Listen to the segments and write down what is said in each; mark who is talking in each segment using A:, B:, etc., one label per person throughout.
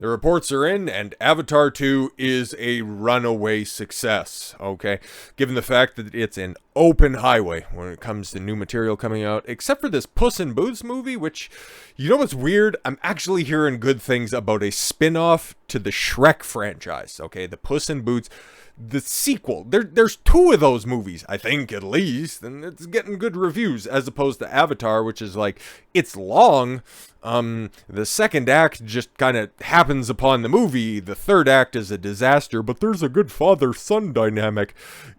A: The reports are in, and Avatar 2 is a runaway success, okay? Given the fact that it's an open highway when it comes to new material coming out, except for this Puss in Boots movie, which, you know what's weird? I'm actually hearing good things about a spin-off to the Shrek franchise, okay? The Puss in Boots, the sequel. There's two of those movies, I think, at least, and it's getting good reviews, as opposed to Avatar, which is like, it's long. The second act just kind of happens upon the movie. The third act is a disaster, but there's a good father-son dynamic.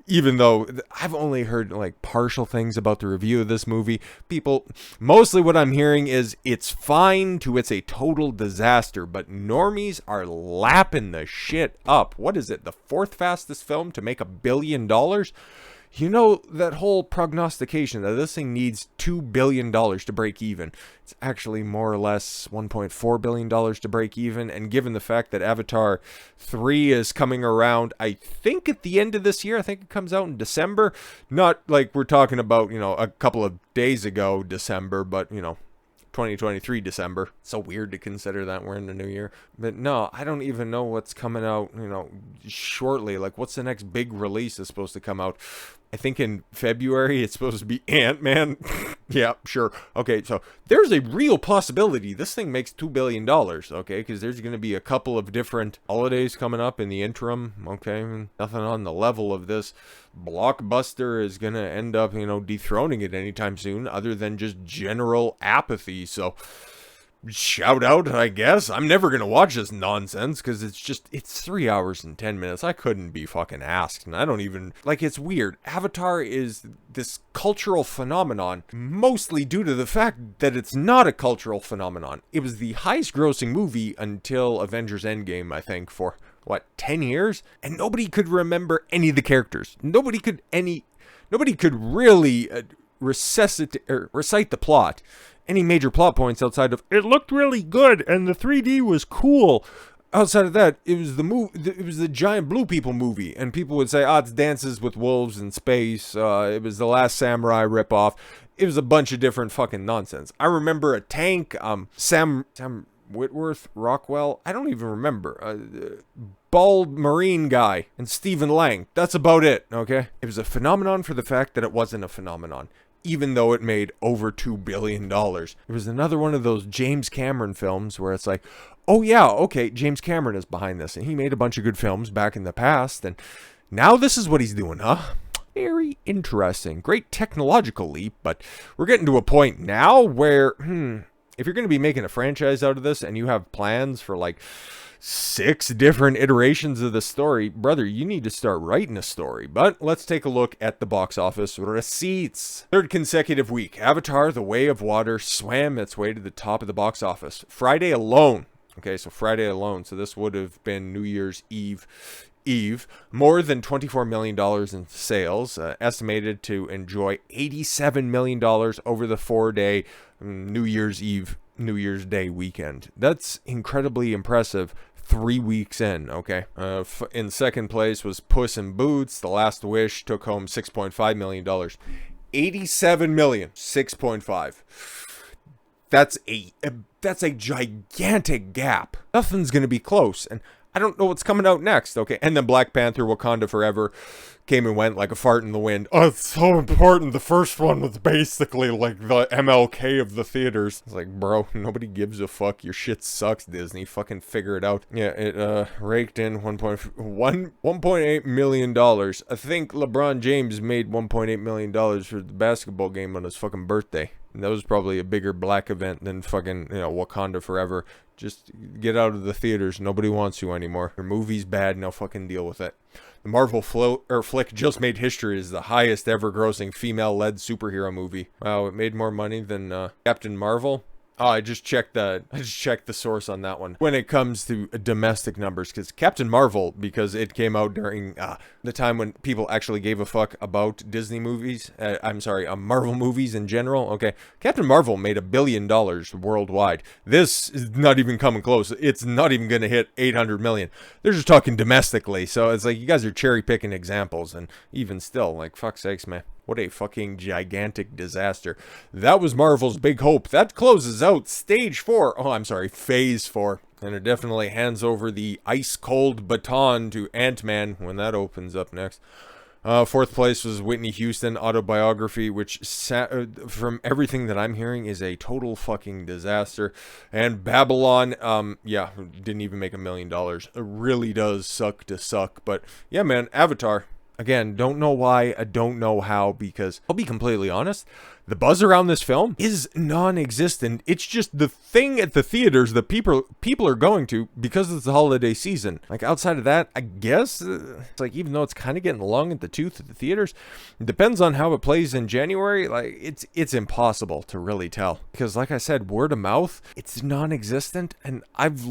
A: Even though I've only heard like partial things about the review of this movie. People, mostly what I'm hearing is it's fine to it's a total disaster, but normies are lapping the shit up. What is it? The fourth fastest film to make $1 billion? You know, that whole prognostication that this thing needs $2 billion to break even. It's actually more or less $1.4 billion to break even. And given the fact that Avatar 3 is coming around, I think at the end of this year, I think it comes out in December. Not like we're talking about, you know, a couple of days ago December, but, you know, 2023 December. It's so weird to consider that we're in the new year. But no, I don't even know what's coming out, you know, shortly. Like, what's the next big release that's supposed to come out? I think in February it's supposed to be Ant-Man. Yeah, sure. Okay, so there's a real possibility this thing makes $2 billion, okay? Because there's going to be a couple of different holidays coming up in the interim, okay? Nothing on the level of this. Blockbuster is going to end up, you know, dethroning it anytime soon, other than just general apathy. So shout out, I guess. I'm never gonna watch this nonsense because it's 3 hours and 10 minutes. I couldn't be fucking asked, and I don't even, like, it's weird. Avatar is this cultural phenomenon, mostly due to the fact that it's not a cultural phenomenon. It was the highest grossing movie until Avengers Endgame, I think, for, 10 years? And nobody could remember any of the characters. Nobody could really recite the plot. Any major plot points outside of it looked really good and the 3D was cool. Outside of that, it was the giant blue people movie, and people would say, it's Dances with Wolves in space. It was the Last Samurai ripoff. It was a bunch of different fucking nonsense. I remember a tank, Sam Whitworth, Rockwell, I don't even remember. Bald Marine guy, and Stephen Lang. That's about it, okay? It was a phenomenon for the fact that it wasn't a phenomenon, even though it made over $2 billion. It was another one of those James Cameron films where it's like, oh yeah, okay, James Cameron is behind this, and he made a bunch of good films back in the past, and now this is what he's doing, huh? Very interesting. Great technological leap, but we're getting to a point now where, if you're going to be making a franchise out of this, and you have plans for, 6 different iterations of the story, brother, you need to start writing a story. But let's take a look at the box office receipts. Third consecutive week, Avatar: The Way of Water swam its way to the top of the box office. Friday alone. Okay, so Friday alone. So this would have been New Year's Eve. More than $24 million in sales, estimated to enjoy $87 million over the 4-day New Year's Day weekend. That's incredibly impressive. 3 weeks in, okay? In second place was Puss in Boots. The Last Wish took home $6.5 million. 87 million, 6.5. That's a gigantic gap. Nothing's gonna be close, and I don't know what's coming out next, okay? And then Black Panther: Wakanda Forever came and went like a fart in the wind. Oh, it's so important. The first one was basically like the MLK of the theaters. It's like, bro, nobody gives a fuck. Your shit sucks, Disney. Fucking figure it out. Yeah, it raked in $1.8 million. I think LeBron James made $1.8 million for the basketball game on his fucking birthday. And that was probably a bigger black event than fucking, Wakanda Forever. Just get out of the theaters. Nobody wants you anymore. Your movie's bad. Now fucking deal with it. The Marvel flick just made history as the highest ever grossing female-led superhero movie. Wow, it made more money than Captain Marvel. Oh, I just checked the source on that one. When it comes to domestic numbers, because Captain Marvel, because it came out during the time when people actually gave a fuck about Disney movies. Marvel movies in general. Okay, Captain Marvel made $1 billion worldwide. This is not even coming close. It's not even gonna hit 800 million. They're just talking domestically. So it's like you guys are cherry picking examples, and even still, like, fuck's sakes, man. What a fucking gigantic disaster. That was Marvel's big hope. That closes out phase 4. And it definitely hands over the ice-cold baton to Ant-Man when that opens up next. Fourth place was Whitney Houston autobiography, which from everything that I'm hearing is a total fucking disaster. And Babylon, yeah, didn't even make $1 million. It really does suck to suck. But yeah, man, Avatar. Again, don't know why, I don't know how, because I'll be completely honest, the buzz around this film is non-existent. It's just the thing at the theaters that people are going to because it's the holiday season. Like, outside of that, I guess, it's like, even though it's kind of getting long at the tooth at the theaters, it depends on how it plays in January. Like, it's impossible to really tell. Because, like I said, word of mouth, it's non-existent, and I've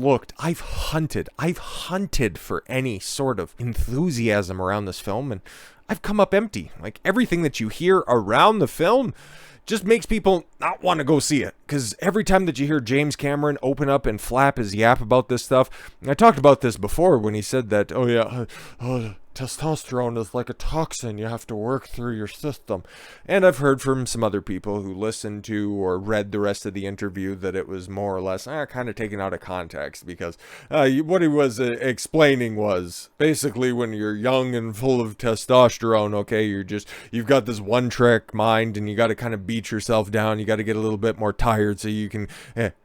A: hunted for any sort of enthusiasm around this film, and I've come up empty. Like, everything that you hear around the film just makes people not want to go see it. Because every time that you hear James Cameron open up and flap his yap about this stuff, I talked about this before when he said that, oh yeah, testosterone is like a toxin you have to work through your system. And I've heard from some other people who listened to or read the rest of the interview that it was more or less kind of taken out of context, because what he was explaining was basically when you're young and full of testosterone, okay, you've got this one trick mind and you got to kind of beat yourself down. You got to get a little bit more tired so you can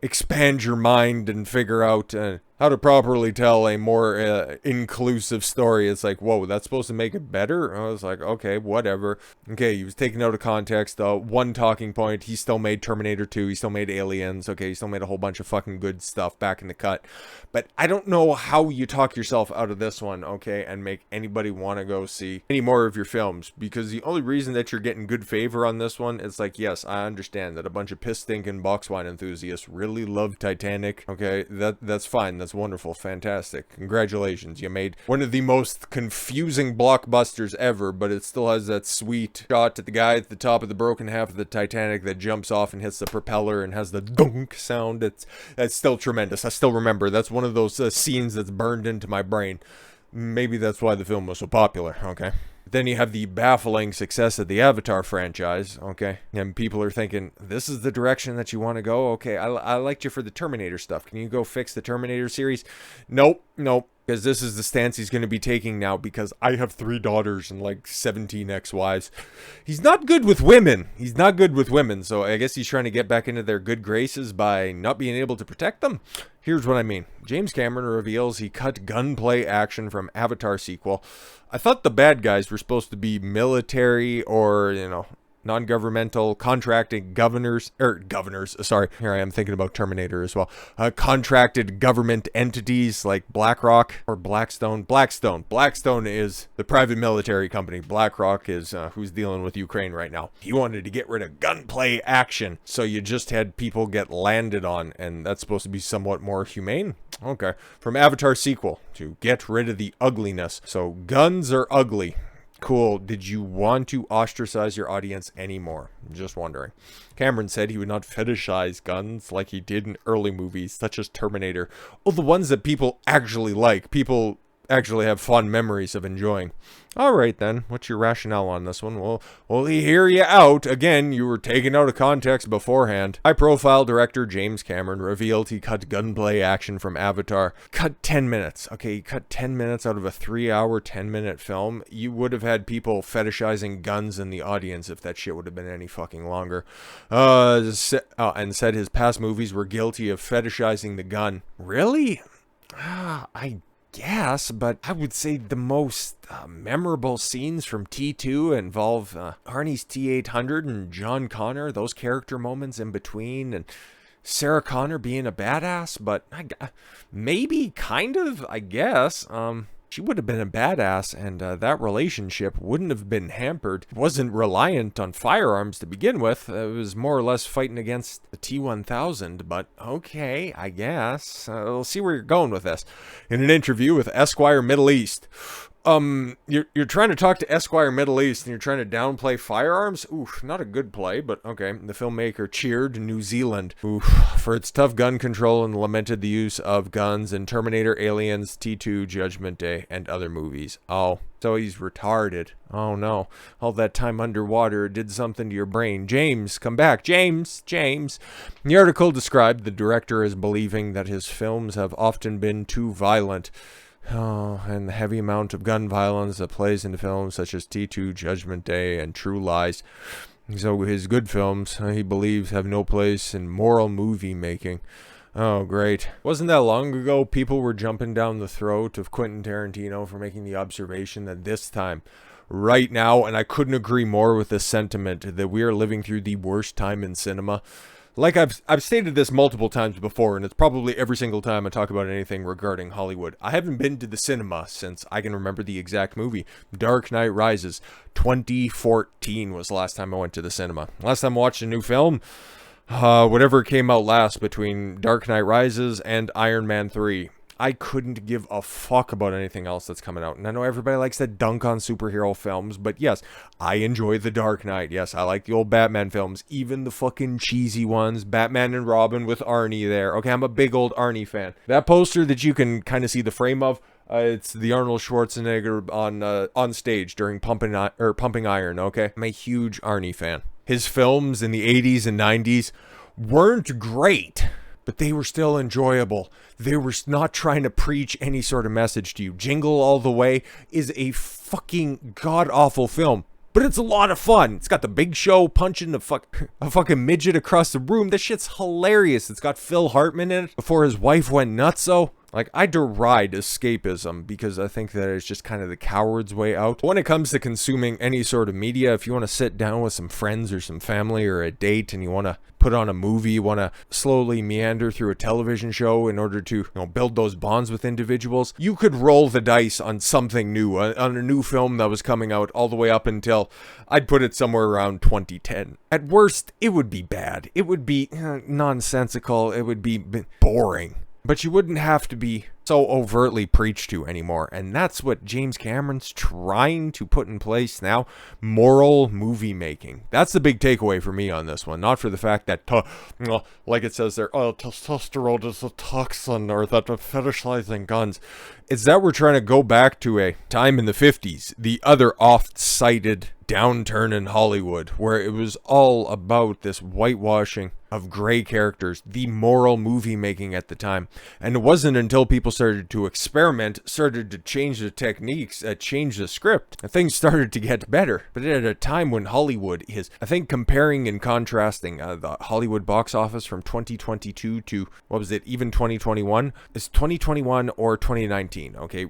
A: expand your mind and figure out how to properly tell a more inclusive story. It's like, whoa, that's supposed to make it better? I was like, okay, whatever. Okay, he was taken out of context. One talking point, he still made Terminator 2, he still made Aliens, okay, he still made a whole bunch of fucking good stuff back in the cut. But I don't know how you talk yourself out of this one, okay, and make anybody want to go see any more of your films, because the only reason that you're getting good favor on this one, it's like, yes, I understand that a bunch of piss-stinking box wine enthusiasts really love Titanic, okay, that's fine, that's wonderful, fantastic, congratulations, you made one of the most confusing blockbusters ever, but it still has that sweet shot at the guy at the top of the broken half of the Titanic that jumps off and hits the propeller and has the dunk sound. That's still tremendous. I still remember. That's one of those scenes that's burned into my brain. Maybe that's why the film was so popular, okay? Then you have the baffling success of the Avatar franchise, okay? And people are thinking, this is the direction that you want to go? Okay, I liked you for the Terminator stuff. Can you go fix the Terminator series? Nope. Because this is the stance he's going to be taking now, because I have 3 daughters and like 17 ex-wives. He's not good with women. So I guess he's trying to get back into their good graces by not being able to protect them. Here's what I mean. James Cameron reveals he cut gunplay action from Avatar sequel. I thought the bad guys were supposed to be military or, non-governmental contracting governors, sorry, here I am thinking about Terminator as well, contracted government entities like BlackRock or Blackstone. Blackstone is the private military company. BlackRock is who's dealing with Ukraine right now. He wanted to get rid of gunplay action, so you just had people get landed on, and that's supposed to be somewhat more humane. Okay, from Avatar sequel to get rid of the ugliness. So guns are ugly. Cool. Did you want to ostracize your audience anymore? Just wondering. Cameron said he would not fetishize guns like he did in early movies, such as Terminator. Oh, the ones that people actually like. People actually have fond memories of enjoying. All right, then. What's your rationale on this one? Well, hear you out. Again, you were taken out of context beforehand. High-profile director James Cameron revealed he cut gunplay action from Avatar. Cut 10 minutes. Okay, he cut 10 minutes out of a 3-hour, 10-minute film. You would have had people fetishizing guns in the audience if that shit would have been any fucking longer. And said his past movies were guilty of fetishizing the gun. Really? I guess, but I would say the most memorable scenes from T2 involve Arnie's T-800 and John Connor, those character moments in between, and Sarah Connor being a badass, but maybe, kind of, I guess. She would have been a badass, and that relationship wouldn't have been hampered. It wasn't reliant on firearms to begin with. It was more or less fighting against the T-1000, but okay, I guess. We'll see where you're going with this. In an interview with Esquire Middle East, you're trying to talk to Esquire Middle East and you're trying to downplay firearms? Oof, not a good play, but okay. The filmmaker cheered New Zealand, for its tough gun control and lamented the use of guns in Terminator, Aliens, T2, Judgment Day, and other movies. Oh, so he's retarded. Oh no. All that time underwater did something to your brain. James, come back. James. The article described the director as believing that his films have often been too violent. Oh, and the heavy amount of gun violence that plays into films such as T2, Judgment Day, and True Lies. So his good films, he believes, have no place in moral movie making. Oh, great. Wasn't that long ago people were jumping down the throat of Quentin Tarantino for making the observation that this time, right now, and I couldn't agree more with this sentiment, that we are living through the worst time in cinema. Like I've stated this multiple times before, and it's probably every single time I talk about anything regarding Hollywood. I haven't been to the cinema since I can remember the exact movie. Dark Knight Rises. 2014 was the last time I went to the cinema. Last time I watched a new film, whatever came out last between Dark Knight Rises and Iron Man 3. I couldn't give a fuck about anything else that's coming out. And I know everybody likes to dunk on superhero films, but yes, I enjoy The Dark Knight. Yes, I like the old Batman films, even the fucking cheesy ones, Batman and Robin with Arnie there. Okay, I'm a big old Arnie fan. That poster that you can kind of see the frame of, it's the Arnold Schwarzenegger on stage during Pumping Iron, okay? I'm a huge Arnie fan. His films in the 80s and 90s weren't great, but they were still enjoyable. They were not trying to preach any sort of message to you. Jingle All the Way is a fucking god-awful film, but it's a lot of fun. It's got the Big Show punching a fucking midget across the room. That shit's hilarious. It's got Phil Hartman in it before his wife went nutso. Like, I deride escapism because I think that it's just kind of the coward's way out. When it comes to consuming any sort of media, if you want to sit down with some friends or some family or a date and you want to put on a movie, you want to slowly meander through a television show in order to, build those bonds with individuals, you could roll the dice on something new, on a new film that was coming out all the way up until, I'd put it somewhere around 2010. At worst, it would be bad. It would be nonsensical. It would be boring. But you wouldn't have to be so overtly preached to anymore. And that's what James Cameron's trying to put in place now. Moral movie making. That's the big takeaway for me on this one. Not for the fact that, like it says there, testosterone is a toxin, or that we're fetishizing guns. It's that we're trying to go back to a time in the 50s. The other oft-cited downturn in Hollywood, where it was all about this whitewashing of gray characters, the moral movie making at the time. And it wasn't until people started to experiment, started to change the techniques, change the script, and things started to get better. But at a time when Hollywood is, I think, comparing and contrasting the Hollywood box office from 2022 to, even 2021? Is 2021 or 2019? Okay,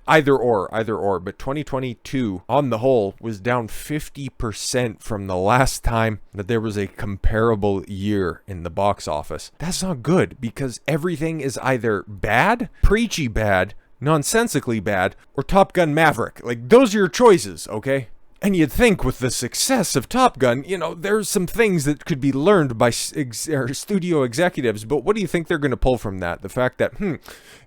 A: either or, but 2022 on the whole was down 50% from the last time that there was a comparable year in the box office. That's not good, because everything is either bad, preachy bad, nonsensically bad, or Top Gun Maverick. Like, those are your choices, okay? And you'd think with the success of Top Gun, there's some things that could be learned by studio executives, but what do you think they're going to pull from that? The fact that,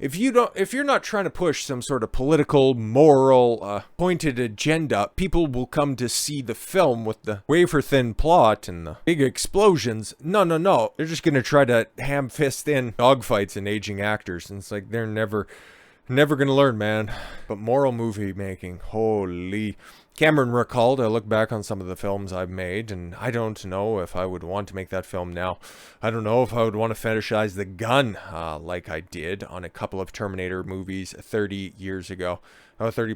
A: if you're not trying to push some sort of political, moral, pointed agenda, people will come to see the film with the wafer-thin plot and the big explosions. No. They're just going to try to ham-fist in dogfights and aging actors, and it's like they're never going to learn, man. But moral movie making, holy... Cameron recalled, I look back on some of the films I've made, and I don't know if I would want to make that film now. I don't know if I would want to fetishize the gun like I did on a couple of Terminator movies 30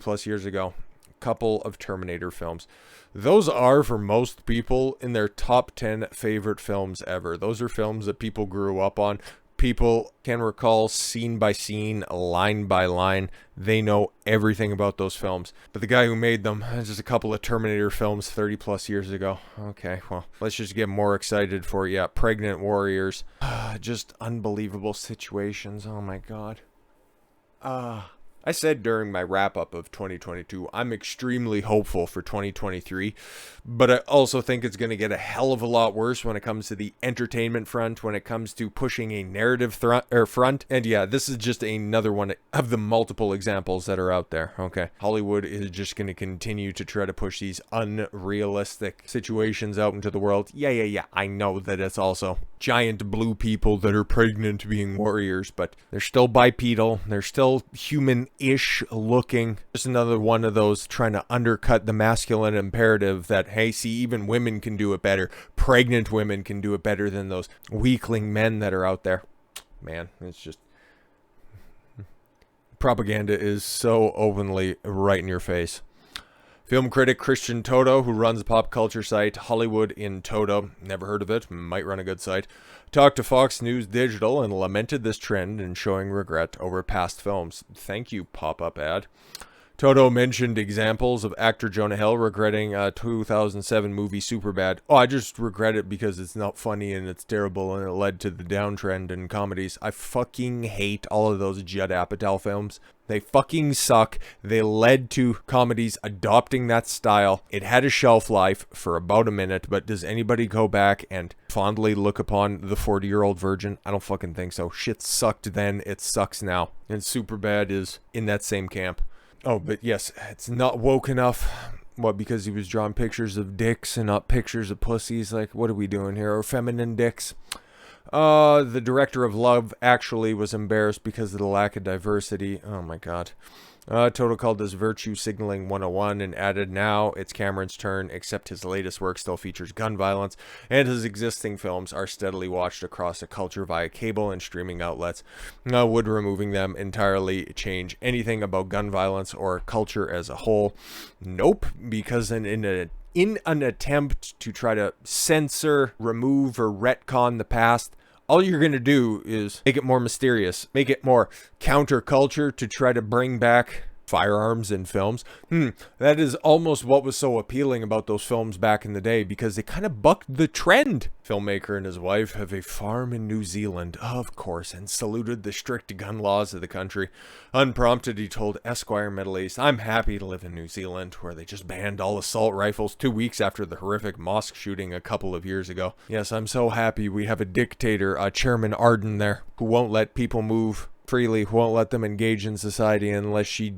A: plus years ago. A couple of Terminator films. Those are, for most people, in their top 10 favorite films ever. Those are films that people grew up on. People can recall scene by scene, line by line. They know everything about those films. But the guy who made them, just a couple of Terminator films 30 plus years ago. Okay, well, let's just get more excited for, pregnant warriors. Just unbelievable situations. Oh my god. I said during my wrap-up of 2022, I'm extremely hopeful for 2023, but I also think it's going to get a hell of a lot worse when it comes to the entertainment front, when it comes to pushing a narrative front. And yeah, this is just another one of the multiple examples that are out there, okay? Hollywood is just going to continue to try to push these unrealistic situations out into the world. Yeah, I know that it's also giant blue people that are pregnant being warriors, but they're still bipedal, they're still human-ish looking. Just another one of those trying to undercut the masculine imperative that, hey, see, even women can do it better. Pregnant women can do it better than those weakling men that are out there. Man, it's just... propaganda is so openly right in your face. Film critic Christian Toto, who runs the pop culture site Hollywood in Toto, never heard of it, might run a good site, talked to Fox News Digital and lamented this trend and showing regret over past films. Thank you, pop-up ad. Toto mentioned examples of actor Jonah Hill regretting a 2007 movie Superbad. Oh, I just regret it because it's not funny and it's terrible and it led to the downtrend in comedies. I fucking hate all of those Judd Apatow films. They fucking suck. They led to comedies adopting that style. It had a shelf life for about a minute, but does anybody go back and fondly look upon the 40-year-old virgin? I don't fucking think so. Shit sucked then, it sucks now. And Superbad is in that same camp. Oh, but yes, it's not woke enough. What, because he was drawing pictures of dicks and not pictures of pussies? Like, what are we doing here? Or feminine dicks? The director of Love Actually was embarrassed because of the lack of diversity. Oh my god. Toto called this Virtue Signaling 101 and added, now it's Cameron's turn, except his latest work still features gun violence, and his existing films are steadily watched across the culture via cable and streaming outlets. Would removing them entirely change anything about gun violence or culture as a whole? Nope, because in an attempt to try to censor, remove, or retcon the past, all you're going to do is make it more mysterious, make it more counterculture to try to bring back firearms in films. That is almost what was so appealing about those films back in the day, because they kind of bucked the trend. Filmmaker and his wife have a farm in New Zealand, of course, and saluted the strict gun laws of the country. Unprompted, he told Esquire Middle East, I'm happy to live in New Zealand, where they just banned all assault rifles 2 weeks after the horrific mosque shooting a couple of years ago. Yes, I'm so happy we have a dictator, Chairman Arden there, who won't let people move freely, who won't let them engage in society unless she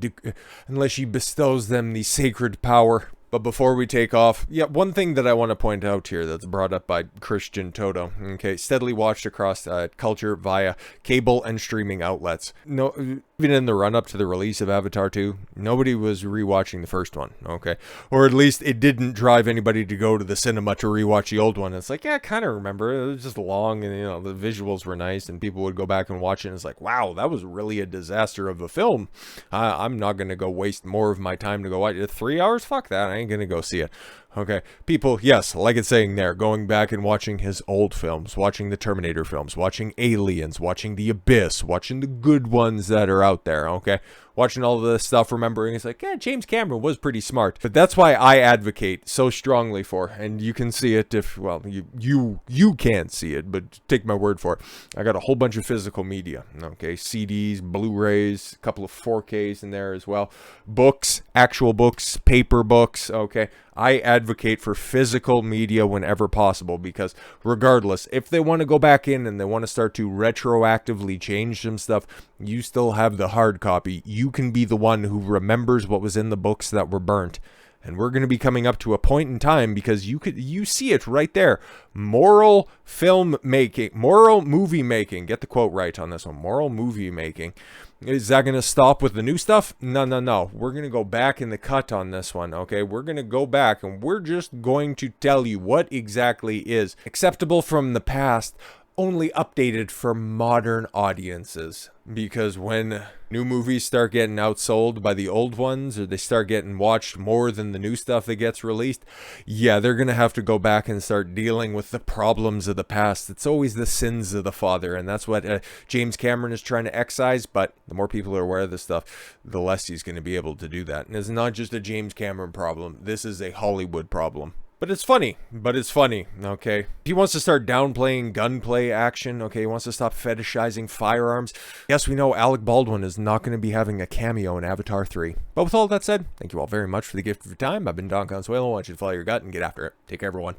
A: bestows them the sacred power. But before we take off, yeah, one thing that I want to point out here that's brought up by Christian Toto, okay, steadily watched across culture via cable and streaming outlets. No, even in the run-up to the release of Avatar 2, nobody was rewatching the first one, okay? Or at least it didn't drive anybody to go to the cinema to rewatch the old one. It's like, yeah, I kind of remember. It was just long and, you know, the visuals were nice and people would go back and watch it and it's like, wow, that was really a disaster of a film. I'm not going to go waste more of my time to go watch it. 3 hours? Fuck that. I ain't going to go see it. Okay, people, yes, like it's saying there, going back and watching his old films, watching the Terminator films, watching Aliens, watching The Abyss, watching the good ones that are out there, okay? Watching all of this stuff, remembering it's like, yeah, James Cameron was pretty smart. But that's why I advocate so strongly for, and you can see it if, well, you can't see it, but take my word for it. I got a whole bunch of physical media, okay? CDs, Blu-rays, a couple of 4Ks in there as well. Books, actual books, paper books, okay? I advocate for physical media whenever possible, because regardless, if they want to go back in and they want to start to retroactively change some stuff, you still have the hard copy. You can be the one who remembers what was in the books that were burnt. And we're going to be coming up to a point in time, because you see it right there. Moral film making, moral movie making. Get the quote right on this one. Moral movie making. Is that going to stop with the new stuff? No. We're going to go back in the cut on this one, okay? We're going to go back and we're just going to tell you what exactly is acceptable from the past, only updated for modern audiences. Because when new movies start getting outsold by the old ones, or they start getting watched more than the new stuff that gets released, yeah, they're going to have to go back and start dealing with the problems of the past. It's always the sins of the father, and that's what James Cameron is trying to excise, but the more people are aware of this stuff, the less he's going to be able to do that. And it's not just a James Cameron problem. This is a Hollywood problem. But it's funny. Okay. He wants to start downplaying gunplay action. Okay. He wants to stop fetishizing firearms. Yes, we know Alec Baldwin is not going to be having a cameo in Avatar 3. But with all that said, thank you all very much for the gift of your time. I've been Don Consuelo. I want you to follow your gut and get after it. Take care, everyone.